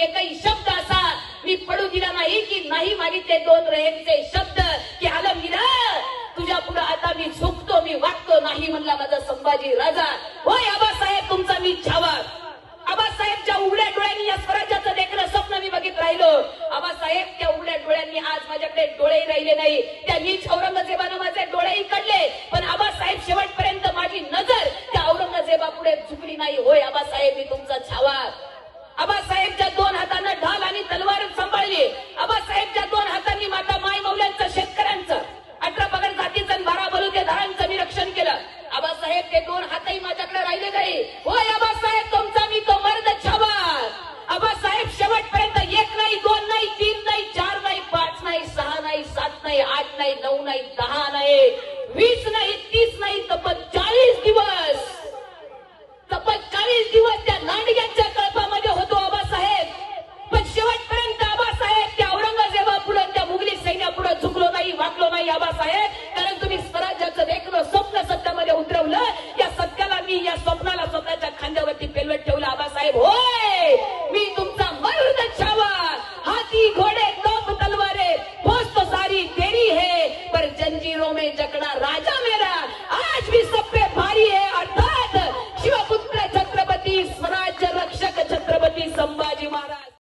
एकही शब्द असा मी पडू दिला नाही की नाही मागितले दोन रहेंचे शब्द की आलमगीरा तुझ्या पुढे आता मी झुकतो, मी वागतो नाही म्हणला माझा संभाजी राजा. होय आबासाहेब तुमचा मी छावा. आबासाहेबच्या उघड्या डोळ्यांनी या स्वराज्याचं देखणं स्वप्न मी बघित राहिलो. आबासाहेब त्या उघड्या डोळ्यांनी आज माझ्याकडे डोळेही राहिले नाही. त्यांनीच औरंगजेबानं माझे डोळेही काढले, पण आबासाहेब शेवटपर्यंत माझी नजर त्या औरंगजेबापुढे झुकली नाही. होय आबासाहेब मी तुमचा छावा. आबासाहेबच्या दोन हातानं ढाल आणि तलवार सांभाळली. आबासाहेबच्या दोन हातांनी माता माय मौल्यांचं, शेतकऱ्यांचं, 18 पगड जातीचं आणि 12 बलुतेदारांचं मी रक्षण केलं. आबासाहेब ते दोन हातही माझ्याकडे राहिले नाही. होय आबासाहेब तुमचा मी तो मर्द छावा. आबासाहेब शेवटपर्यंत 1 नाही, 2 नाही, 3 नाही, 4 नाही, 5 नाही, 6 नाही, 7 नाही, 8 नाही, 9 नाही, 10 नाही, 20 नाही, 30 नाही, तब्बल 40 दिवस, तब्बल 40 दिवस त्या नांडग्यांच्या कळपामध्ये होतो आबासाहेब. पण शेवटपर्यंत आबासाहेब त्या औरंगजेबापुढे, त्या मुघली सैन्यापुढे झुकलो नाही, वाकलो नाही आबासाहेब. कारण तुम्ही स्वराज्याचं देखणं स्वप्न सत्यामध्ये उतरवलं. या सत्याला मी, या स्वप्नाला स्वतःच्या खांद्यावरती पेलवत ठेवलं आबासाहेब. होय मी तुमचा मर्द छावा. हाथी घोडे तोप तलवारे पोस्ट सारी तेरी है, पर जंजीरों में जकड़ा राजा